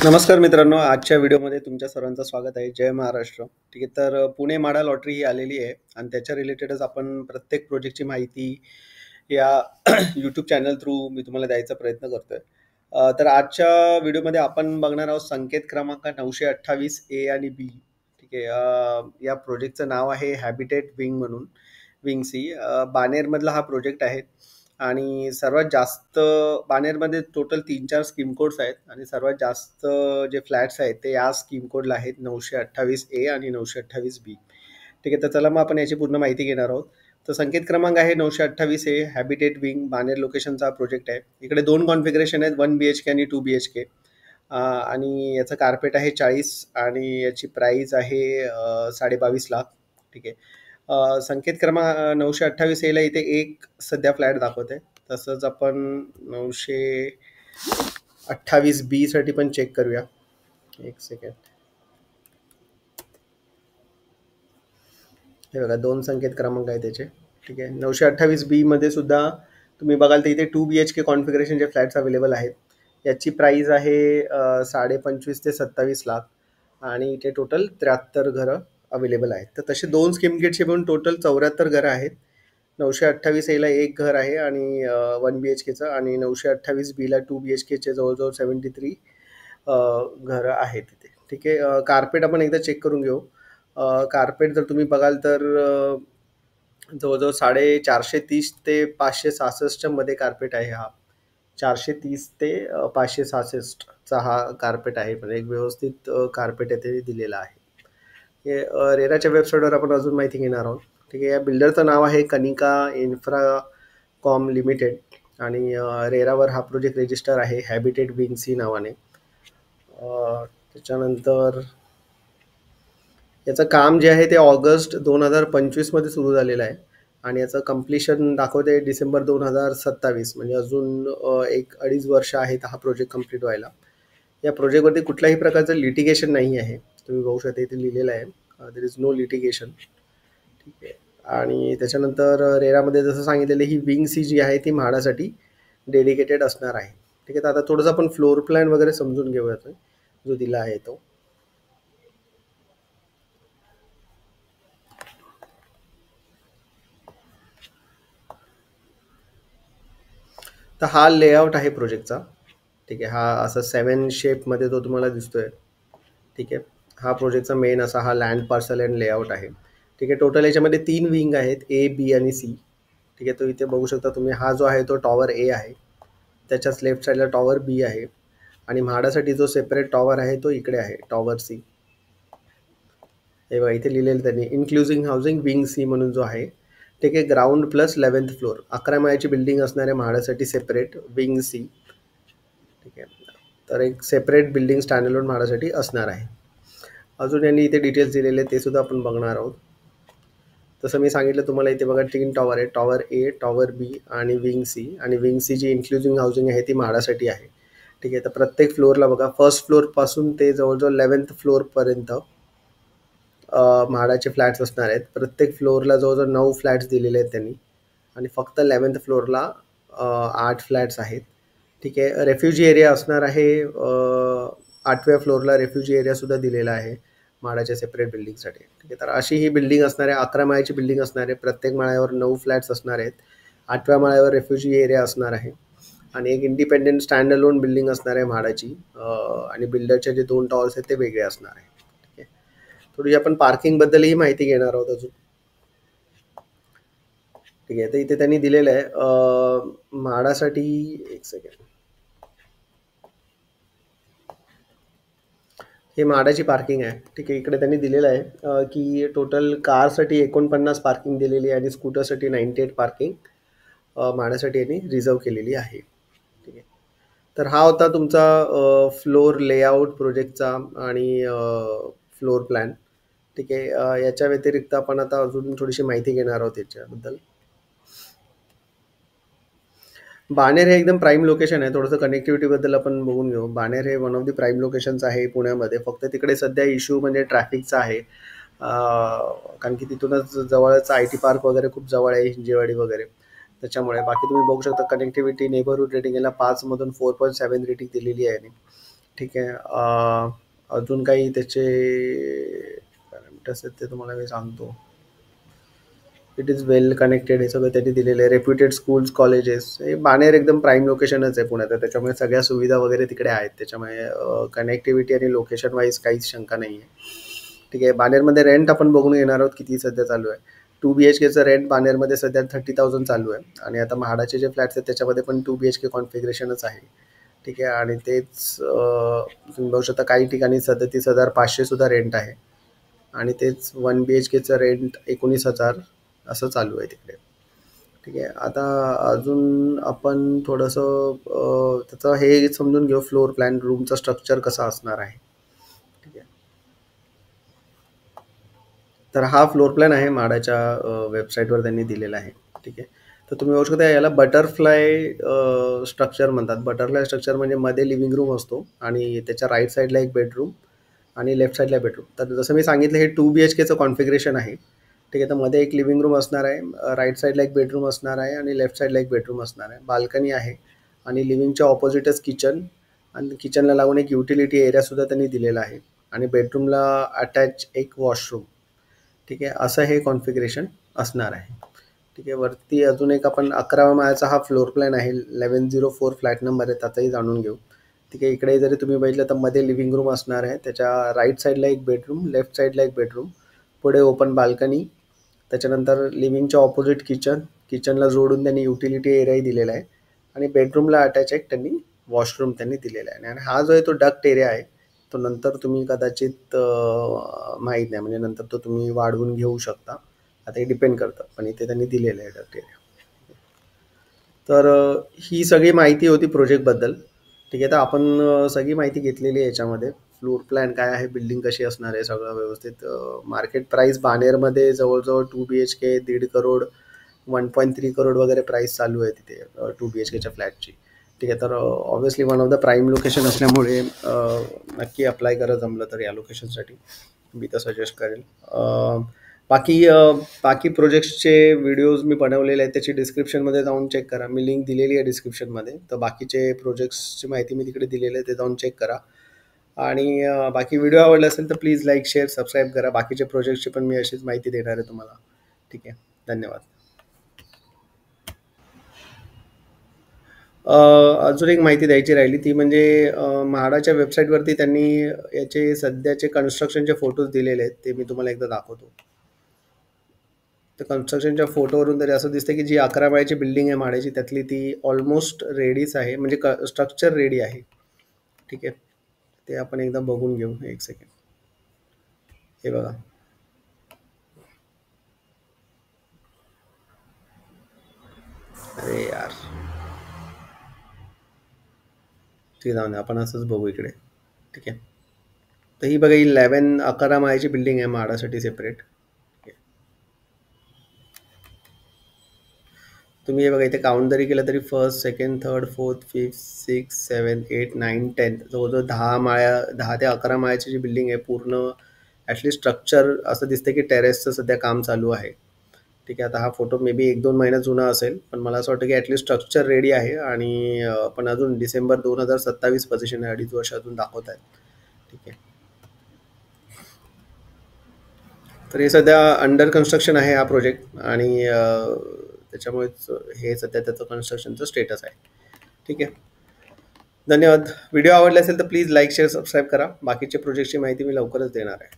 नमस्कार मित्रांनो, आजच्या व्हिडिओमध्ये तुमच्या सर्वांचं स्वागत आहे. जय महाराष्ट्र. ठीक आहे, तर पुणे माडा लॉटरी ही आलेली आहे आणि त्याच्या रिलेटेडच आपण प्रत्येक प्रोजेक्टची माहिती या यूट्यूब चॅनल थ्रू मी तुम्हाला द्यायचा प्रयत्न करतोय. तर आजच्या व्हिडिओमध्ये आपण बघणार आहोत संकेत क्रमांक 928 ए आणि बी. ठीक आहे, या प्रोजेक्टचं नाव आहे हॅबिटेट विंग म्हणून, विंग सी. बाणेरमधला हा प्रोजेक्ट आहे आणि सर्वात जास्त बाणेरमध्ये टोटल 3-4 स्कीम कोड्स आहेत आणि सर्वात जास्त जे फ्लॅट्स आहेत ते या स्कीम कोडला आहेत 928 ए आणि 928 बी. ठीक आहे, तर चला मग आपण याची पूर्ण माहिती घेणार आहोत. तर संकेत क्रमांक आहे 928 ए, हॅबिटेट विंग, बाणेर लोकेशनचा हा प्रोजेक्ट आहे. इकडे 2 कॉन्फिगरेशन आहेत, 1 BHK आणि 2 BHK. आणि याचं कार्पेट आहे 40 आणि याची प्राईस आहे 22.5 लाख. ठीक आहे. संकेत क्रमांक 928 एला इथे एक सध्या फ्लॅट दाखवत आहे. तसंच आपण 928 बी साठी पण चेक करूया. एक सेकंड. हे बघा, 2 संकेत क्रमांक आहे त्याचे. ठीक आहे, 928 बी मध्ये सुद्धा तुम्ही बघाल तर इथे 2 BHK कॉन्फिगरेशनचे फ्लॅट्स अवेलेबल आहेत. याची प्राईस आहे 25.5 ते 27 लाख आणि इथे टोटल 73 घरं अवेलेबल आहेत. तर तसे 2 स्कीम गेटचे मिळून टोटल 74 घरं आहेत. 928 एला एक घर आहे आणि 1 BHKचं आणि 928 बीला 2 BHKचे जवळजवळ 73 घरं आहेत तिथे. ठीक आहे, कार्पेट आपण एकदा चेक करून घेऊ. कार्पेट जर तुम्ही बघाल तर जवळजवळ 430 ते 566 मध्ये कार्पेट आहे. हा 430 ते 566चा हा कार्पेट आहे. म्हणजे एक व्यवस्थित कार्पेट येथे दिलेला आहे. हे रेराच्या वेबसाईटवर आपण अजून माहिती घेणार आहोत. ठीक आहे, या बिल्डरचं नाव आहे कनिका इन्फ्राकॉम लिमिटेड आणि रेरावर हा प्रोजेक्ट रजिस्टर आहे हॅबिटेट विंग सी नावाने. त्याच्यानंतर याचं काम जे आहे ते ऑगस्ट 2025 मध्ये सुरू झालेलं आहे आणि याचं कम्प्लिशन दाखवते डिसेंबर 2027. म्हणजे अजून 1-2.5 वर्ष आहेत हा प्रोजेक्ट कम्प्लीट व्हायला. या प्रोजेक्टवरती कुठल्याही प्रकारचं लिटिगेशन नाही आहे. तुम्ही बघू शकता इथे लिहिलेलं आहे देर इज नो लिटिगेशन. ठीक आहे, आणि त्याच्यानंतर रेरामध्ये जसं सांगितलेलं ही विंग सी जी आहे ती म्हाडासाठी डेडिकेटेड असणार आहे. ठीक आहे, तर आता थोडंसं आपण फ्लोर प्लॅन वगैरे समजून घेऊयात जो दिला आहे तो. तर हा लेआउट आहे प्रोजेक्टचा. ठीक आहे, हा असा 7 शेपमध्ये तो तुम्हाला दिसतोय. ठीक आहे, हा प्रोजेक्टचा मेन असा हा लँड पार्सल अँड लेआउट आहे. ठीक आहे, टोटल याच्यामध्ये 3 विंग आहेत, ए, बी आणि सी. ठीक आहे, तो इथे बघू शकता तुम्ही. हा जो आहे तो टॉवर ए आहे, त्याच्याच लेफ्ट साईडला टॉवर बी आहे आणि म्हाडासाठी जो सेपरेट टॉवर आहे तो इकडे आहे, टॉवर सी. हे बघा इथे लिहिलेलं त्यांनी इन्क्लुझिव्ह हाऊसिंग विंग सी म्हणून जो आहे. ठीक आहे, ग्राउंड प्लस 11th फ्लोअर, 11 माळ्याची बिल्डिंग असणार आहे म्हाडासाठी सेपरेट विंग सी. ठीक आहे, तर एक सेपरेट बिल्डिंग स्टँडअलोन म्हाडासाठी असणार आहे. अजून यांनी इथे डिटेल्स दिलेले ते सुद्धा आपण बघणार आहोत. तसं मी सांगितलं तुम्हाला इथे बघा 3 टॉवर आहे, टॉवर ए, टॉवर बी आणि विंग सी. आणि विंग सी जी इन्क्लुझिव्ह हाऊसिंग आहे ती म्हाडासाठी आहे. ठीक आहे, तर प्रत्येक फ्लोअरला बघा फर्स्ट फ्लोअरपासून ते जवळजवळ 11th फ्लोअरपर्यंत म्हाडाचे फ्लॅट्स असणार आहेत. प्रत्येक फ्लोअरला जवळजवळ 9 फ्लॅट्स दिलेले आहेत त्यांनी आणि फक्त 11th फ्लोअरला 8 फ्लॅट्स आहेत. ठीक आहे, रेफ्युजी एरिया असणार आहे. 8व्या फ्लोअरला रेफ्युजी एरियासुद्धा दिलेला आहे म्हाडाच्या सेपरेट बिल्डिंगसाठी. ठीक आहे, तर अशी ही बिल्डिंग असणार आहे. 11 माळ्याची बिल्डिंग असणार आहे. प्रत्येक माळ्यावर 9 फ्लॅट्स असणार आहेत. 8व्या माळ्यावर रेफ्युजी एरिया असणार आहे आणि एक इंडिपेंडेंट स्टँड अलोन बिल्डिंग असणार आहे म्हाडाची. आणि बिल्डरचे जे 2 टॉवर्स आहेत ते वेगळे असणार आहे. ठीक आहे, थोडी आपण पार्किंगबद्दलही माहिती घेणार आहोत अजून. ठीक आहे, तर इथे त्यांनी दिलेलं आहे म्हाडासाठी. एक सेकंड. हे म्हाडाची पार्किंग आहे. ठीक आहे, इकडे त्यांनी दिलेलं आहे की टोटल कारसाठी 49 पार्किंग दिलेली आहे आणि स्कूटरसाठी 98 पार्किंग म्हाडासाठी यांनी रिझर्व केलेली आहे. ठीक आहे, तर हा होता तुमचा फ्लोअर लेआउट प्रोजेक्टचा आणि फ्लोअर प्लॅन. ठीक आहे, याच्या व्यतिरिक्त आपण आता अजून थोडीशी माहिती घेणार आहोत याच्याबद्दल. बाणेर हे एकदम प्राईम लोकेशन आहे. थोडंसं कनेक्टिव्हिटीबद्दल आपण बघून घेऊ. बाणेर हे one of the prime locations आहे पुण्यामध्ये. फक्त तिकडे सध्या इश्यू म्हणजे ट्रॅफिकचा आहे. कारण की तिथूनच जवळच IT पार्क वगैरे खूप जवळ आहे, हिंजेवाडी वगैरे. त्याच्यामुळे बाकी तुम्ही बघू शकता कनेक्टिव्हिटी नेबरहूड रेटिंग याला 5 मधून 4.7 रेटिंग दिलेली आहे. ठीक आहे. अजून काही त्याचे पॅरामीटर्स आहेत ते तुम्हाला मी सांगतो. इट इज वेल कनेक्टेड, हे सगळं त्यांनी दिलेलं आहे. रेप्युटेड स्कूल्स, कॉलेजेस, हे बाणेर एकदम प्राईम लोकेशनच आहे पुण्यात, त्याच्यामुळे सगळ्या सुविधा वगैरे तिकडे आहेत. त्याच्यामुळे कनेक्टिव्हिटी आणि लोकेशन वाईज काहीच शंका नाही आहे. ठीक आहे. बाणेरमध्ये रेंट आपण बघून घेणार आहोत किती सध्या चालू आहे. 2 BHKचं रेंट बाणेरमध्ये सध्या 30,000 चालू आहे. आणि आता म्हाडाचे जे फ्लॅट्स आहेत त्याच्यामध्ये पण 2 BHK कॉन्फिगरेशनच आहे. ठीक आहे. आणि तेच तुम्ही बघू शकता काही ठिकाणी 37,500 सुद्धा रेंट आहे. आणि तेच 1 BHKचं रेंट 19,000 असं चालू आहे तिकडे. ठीक आहे. आता अजून आपण थोडंसं त्याचं हे समजून घेऊ, फ्लोर प्लॅन, रूमचं स्ट्रक्चर कसं असणार आहे. ठीक आहे. तर हा फ्लोर प्लॅन आहे म्हाडाच्या वेबसाईटवर त्यांनी दिलेला आहे. ठीक आहे. तर तुम्ही बघू शकता याला बटरफ्लाय स्ट्रक्चर म्हणतात. बटरफ्लाय स्ट्रक्चर म्हणजे मध्ये लिव्हिंग रूम असतो आणि त्याच्या राईट साईडला एक बेडरूम आणि लेफ्ट साईडला बेडरूम. तर जसं मी सांगितलं हे 2 BHKचं कॉन्फिगरेशन आहे. ठीक आहे. तर मध्ये एक लिव्हिंग रूम असणार आहे, राईट साईडला एक बेडरूम असणार आहे आणि लेफ्ट साईडला एक बेडरूम असणार आहे. बाल्कनी आहे आणि लिव्हिंगच्या ऑपोजिटच किचन आणि किचनला लागून एक युटिलिटी एरियासुद्धा त्यांनी दिलेला आहे आणि बेडरूमला अटॅच एक वॉशरूम. ठीक आहे. असं हे कॉन्फिगरेशन असणार आहे. ठीक आहे. वरती अजून एक आपण 11व्या माळ्याचा हा फ्लोर प्लॅन आहे. 1104 फ्लॅट नंबर आहे, त्याचाही जाणून घेऊ. ठीक आहे. इकडे जरी तुम्ही बघितलं तर मध्ये लिव्हिंग रूम असणार आहे, त्याच्या राईट साईडला एक बेडरूम, लेफ्ट साईडला एक बेडरूम, पुढे ओपन बाल्कनी, त्याच्यानंतर लिव्हिंगच्या ऑपोजिट किचन, किचनला जोडून त्यांनी युटिलिटी एरियाही दिलेला आहे आणि बेडरूमला अटॅच एक त्यांनी वॉशरूम त्यांनी दिलेला आहे. आणि हा जो आहे तो डक्ट एरिया आहे, तो नंतर तुम्ही कदाचित माहीत नाही, म्हणजे नंतर तो तुम्ही वाढवून घेऊ शकता. आता हे डिपेंड करतं, पण इथे त्यांनी दिलेलं आहे डक्ट एरिया. तर ही सगळी माहिती होती प्रोजेक्टबद्दल. ठीक आहे. तर आपण सगळी माहिती घेतलेली आहे याच्यामध्ये. फ्लोर प्लॅन काय आहे, बिल्डिंग कशी असणार आहे, सगळं व्यवस्थित. मार्केट प्राईस बाणेरमध्ये जवळजवळ 2 BHK 1.5 करोड, 1.3 करोड वगैरे प्राईस चालू आहे तिथे 2 BHKच्या फ्लॅटची. ठीक आहे. तर obviously one of the prime location असल्यामुळे नक्की अप्लाय करा जमलं तर या लोकेशनसाठी. मी तर सजेस्ट करेल. बाकी बाकी प्रोजेक्ट्सचे व्हिडिओज मी बनवलेले आहेत, त्याची डिस्क्रिप्शनमध्ये जाऊन चेक करा. मी लिंक दिलेली आहे डिस्क्रिप्शनमध्ये. तर बाकीचे प्रोजेक्ट्सची माहिती मी तिकडे दिलेली आहे, ते जाऊन चेक करा. आणि बाकी व्हिडिओ आवडला असेल तर प्लीज लाईक, शेअर, सबस्क्राईब करा. बाकीच्या प्रोजेक्टची पण मी अशीच माहिती देणार आहे तुम्हाला. ठीक आहे. धन्यवाद. अजून एक माहिती द्यायची राहिली ती म्हणजे म्हाडाच्या वेबसाईटवरती त्यांनी याचे सध्याचे कन्स्ट्रक्शनचे फोटोज दिलेले आहेत, ते मी तुम्हाला एकदा दाखवतो. तर कन्स्ट्रक्शनच्या फोटोवरून तरी असं दिसतं की जी 11 माळ्याची बिल्डिंग आहे म्हाडाची त्यातली ती ऑलमोस्ट रेडीच आहे, म्हणजे स्ट्रक्चर रेडी आहे. ठीक आहे. ते आपण एकदा बघून घेऊ. एक सेकंड. हे बघा. अरे यार, ठीक जाऊन आपण असंच बघू इकडे. ठीक आहे. तर ही बघा, ही 11 माळ्याची बिल्डिंग आहे म्हाडासाठी सेपरेट. तुम्ही हे बघा इथे काउंट जरी केलं तरी first, second, third, fourth, fifth, 6, 7, 8, 9, 10 जवळजवळ 10 ते 11 माळ्याची जी बिल्डिंग आहे पूर्ण. ॲटलीस्ट स्ट्रक्चर असं दिसतं की टेरेसचं सध्या काम चालू आहे. ठीक आहे. आता हा फोटो मे बी 1-2 महिना जुना असेल, पण मला असं वाटतं की ॲटलीस्ट स्ट्रक्चर रेडी आहे आणि पण अजून डिसेंबर 2027 पोझिशन आहे, 2.5 वर्ष अजून दाखवत आहेत. ठीक आहे. तर हे सध्या अंडर कन्स्ट्रक्शन आहे हा प्रोजेक्ट आणि त्याच्यामुळेच हे सध्या त्याचं कन्स्ट्रक्शनचं स्टेटस आहे. ठीक आहे. धन्यवाद. व्हिडिओ आवडला असेल तर प्लीज लाईक, शेअर, सबस्क्राईब करा. बाकीच्या प्रोजेक्टची माहिती मी लवकरच देणार आहे.